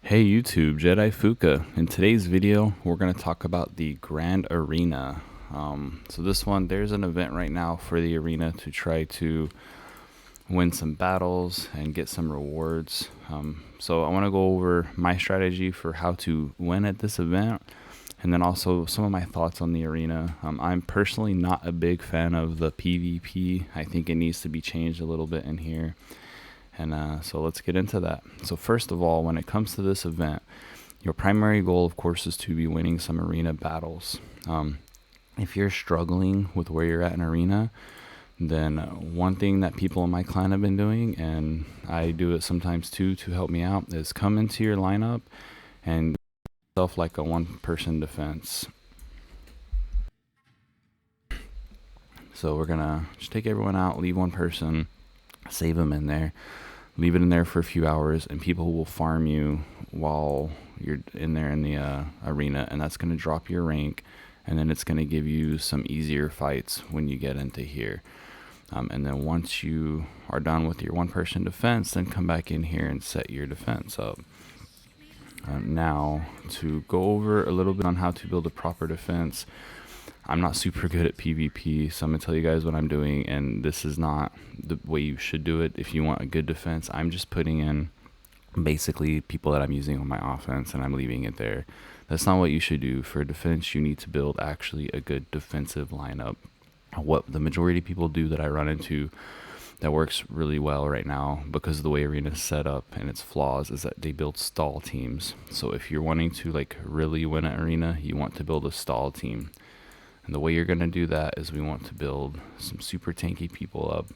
Hey YouTube, Jedi Fuka. In today's video, we're going to talk about the Grand Arena. So this one, there's an event right now for the arena to try to win some battles and get some rewards. So I want to go over my strategy for how to win at this event, and then also some of my thoughts on the arena. I'm personally not a big fan of the PvP. I think it needs to be changed a little bit in here. And so let's get into that. So first of all, when it comes to this event, your primary goal, of course, is to be winning some arena battles. If you're struggling with where you're at in arena, then one thing that people in my clan have been doing, and I do it sometimes too to help me out, is come into your lineup and yourself like a one-person defense. So we're gonna just take everyone out, leave one person, save them in there, leave it in there for a few hours, and people will farm you while you're in there in the arena, and that's going to drop your rank, and then it's going to give you some easier fights when you get into here. And then once you are done with your one-person defense, then come back in here and set your defense up. Now, to go over a little bit on how to build a proper defense, I'm not super good at PvP, so I'm going to tell you guys what I'm doing, and this is not the way you should do it if you want a good defense. I'm just putting in basically people that I'm using on my offense, and I'm leaving it there. That's not what you should do. For defense, you need to build actually a good defensive lineup. What the majority of people do that I run into that works really well right now, because of the way arena is set up and its flaws, is that they build stall teams. So if you're wanting to like really win an arena, you want to build a stall team. And the way you're going to do that is we want to build some super tanky people up.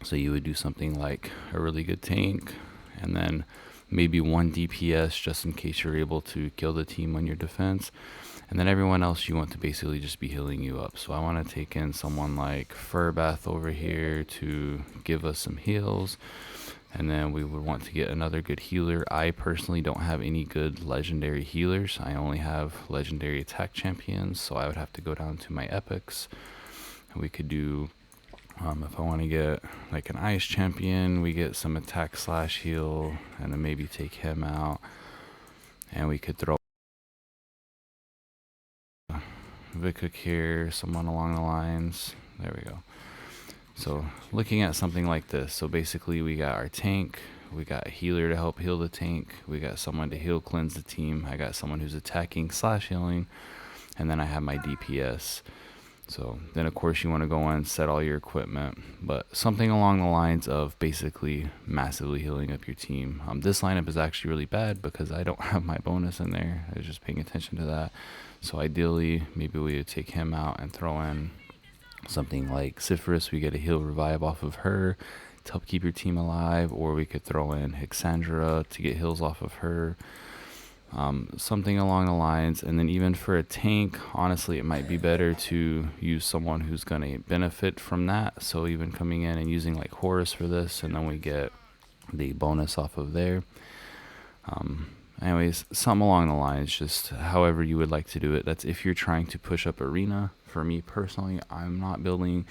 So you would do something like a really good tank, and then maybe one DPS just in case you're able to kill the team on your defense. And then everyone else you want to basically just be healing you up. So I want to take in someone like Furbath over here to give us some heals. And then we would want to get another good healer. I personally don't have any good legendary healers. I only have legendary attack champions, so I would have to go down to my epics. And we could do, if I want to get like an ice champion, we get some attack slash heal, and then maybe take him out. And we could throw Vikuk here, someone along the lines. There we go. So looking at something like this, so basically we got our tank, we got a healer to help heal the tank, we got someone to heal cleanse the team, I got someone who's attacking slash healing, and then I have my DPS. So then of course you want to go in and set all your equipment, but something along the lines of basically massively healing up your team. This lineup is actually really bad because I don't have my bonus in there. I was just paying attention to that. So ideally maybe we would take him out and throw in something like Cypherus. We get a heal revive off of her to help keep your team alive, or we could throw in Hexandra to get heals off of her. Something along the lines. And then even for a tank, honestly, it might be better to use someone who's going to benefit from that. So even coming in and using like Horus for this, and then we get the bonus off of there. Anyways, something along the lines, just however you would like to do it. That's if you're trying to push up arena. For me personally, I'm not building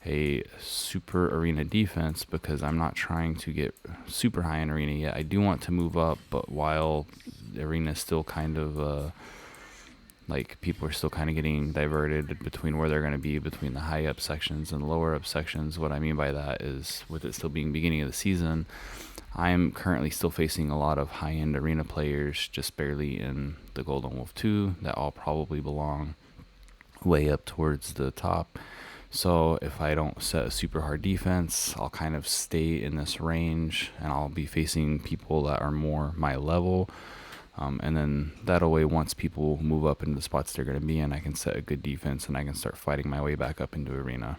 a super arena defense because I'm not trying to get super high in arena yet. I do want to move up, but while the arena is still kind of like people are still kind of getting diverted between where they're going to be between the high up sections and lower up sections. What I mean by that is, with it still being beginning of the season, I'm currently still facing a lot of high-end arena players just barely in the Golden Wolf 2 that all probably belong way up towards the top. So if I don't set a super hard defense, I'll kind of stay in this range, and I'll be facing people that are more my level. And then that way, once people move up into the spots they're going to be in, I can set a good defense and I can start fighting my way back up into arena.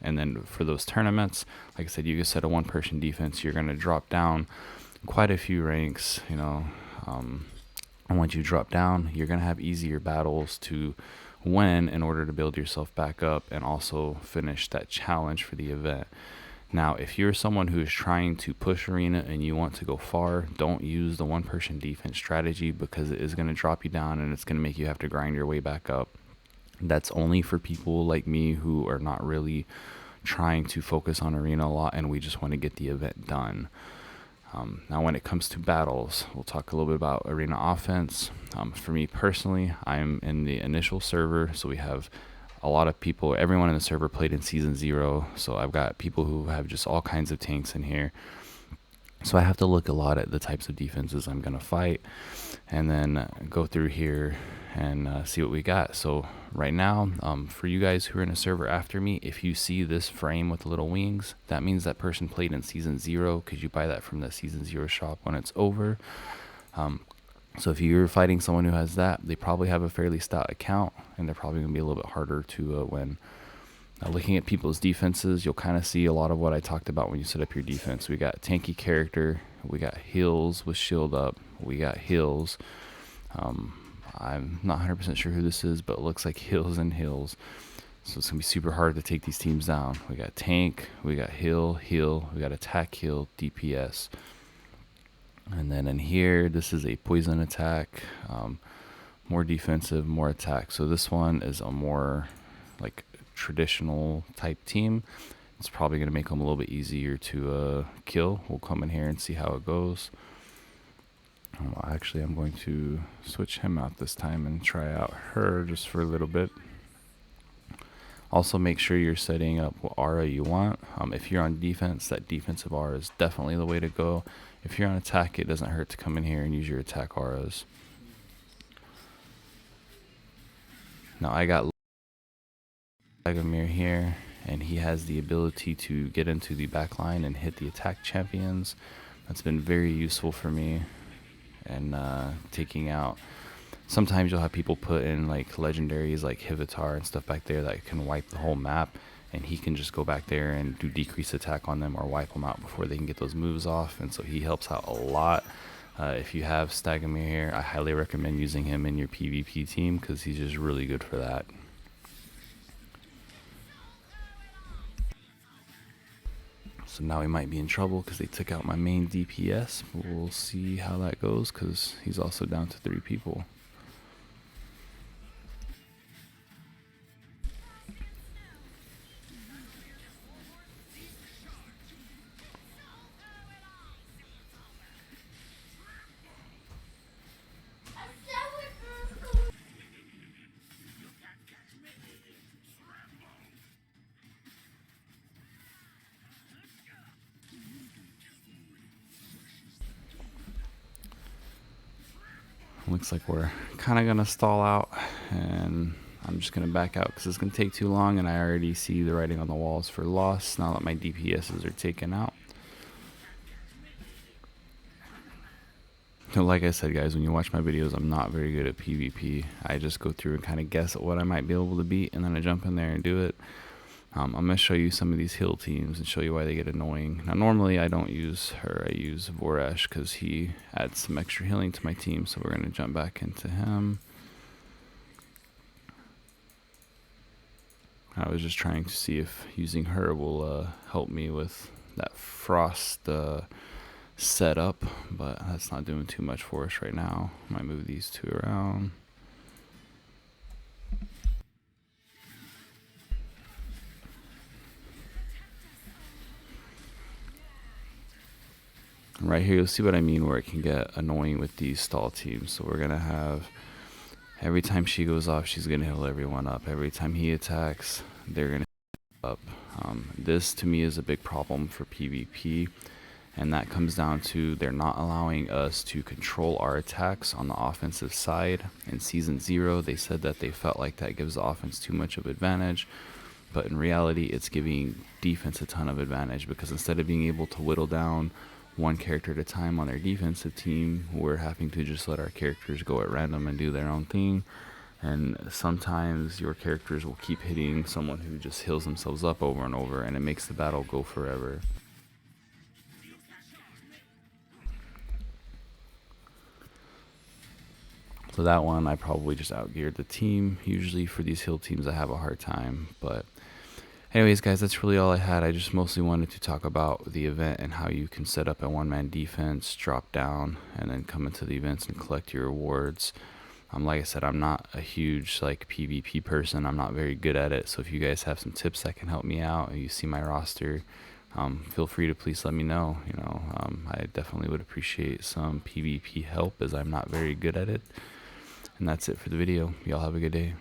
And then for those tournaments, like I said, you can set a one-person defense. You're going to drop down quite a few ranks, you know. And once you drop down, you're going to have easier battles to win in order to build yourself back up and also finish that challenge for the event. Now, if you're someone who is trying to push arena and you want to go far, don't use the one-person defense strategy, because it is going to drop you down and it's going to make you have to grind your way back up. That's only for people like me who are not really trying to focus on arena a lot and we just want to get the event done. Now, when it comes to battles, we'll talk a little bit about arena offense. For me personally, I'm in the initial server, so we have a lot of people. Everyone in the server played in Season 0, so I've got people who have just all kinds of tanks in here. So I have to look a lot at the types of defenses I'm going to fight, and then go through here and see what we got. So right now, for you guys who are in a server after me, if you see this frame with the little wings, that means that person played in Season 0, because you buy that from the Season 0 shop when it's over. So if you're fighting someone who has that, they probably have a fairly stout account, and they're probably going to be a little bit harder to win. Now, looking at people's defenses, you'll kind of see a lot of what I talked about when you set up your defense. We got tanky character, we got heals with shield up, we got heals. I'm not 100% sure who this is, but it looks like heals and heals. So it's going to be super hard to take these teams down. We got tank, we got heal, we got attack, heal, DPS. And then in here, this is a poison attack, more defensive, more attack. So this one is a more like traditional type team. It's probably going to make them a little bit easier to kill. We'll come in here and see how it goes. Actually, I'm going to switch him out this time and try out her just for a little bit. Also, make sure you're setting up what aura you want. If you're on defense, that defensive aura is definitely the way to go. If you're on attack, it doesn't hurt to come in here and use your attack auras. Now I got Dragonheir here, and he has the ability to get into the back line and hit the attack champions. That's been very useful for me, and taking out. Sometimes you'll have people put in like legendaries like Hivitar and stuff back there that can wipe the whole map, and he can just go back there and do decreased attack on them or wipe them out before they can get those moves off, and so he helps out a lot. If you have Dragonheir here, I highly recommend using him in your PvP team because he's just really good for that. So now we might be in trouble because they took out my main DPS. We'll see how that goes because he's also down to 3 people. Looks like we're kind of going to stall out, and I'm just going to back out because it's going to take too long, and I already see the writing on the walls for loss now that my DPSs are taken out. So like I said, guys, when you watch my videos, I'm not very good at PvP. I just go through and kind of guess at what I might be able to beat, and then I jump in there and do it. I'm going to show you some of these heal teams and show you why they get annoying. Now, normally I don't use her. I use Voresh because he adds some extra healing to my team, so we're going to jump back into him. I was just trying to see if using her will help me with that frost setup, but that's not doing too much for us right now. Might move these 2 around. Right here, you'll see what I mean where it can get annoying with these stall teams. So we're going to have, every time she goes off, she's going to heal everyone up. Every time he attacks, they're going to heal up. This, to me, is a big problem for PvP. And that comes down to they're not allowing us to control our attacks on the offensive side. In Season 0, they said that they felt like that gives the offense too much of advantage. But in reality, it's giving defense a ton of advantage because instead of being able to whittle down one character at a time on their defensive team, we're having to just let our characters go at random and do their own thing. And sometimes your characters will keep hitting someone who just heals themselves up over and over, and it makes the battle go forever. So that one, I probably just outgeared the team. Usually for these heal teams, I have a hard time, but anyways, guys, that's really all I had. I just mostly wanted to talk about the event and how you can set up a one-man defense, drop down, and then come into the events and collect your rewards. Like I said, I'm not a huge PvP person. I'm not very good at it. So if you guys have some tips that can help me out, and you see my roster, feel free to please let me know. I definitely would appreciate some PvP help, as I'm not very good at it. And that's it for the video. Y'all have a good day.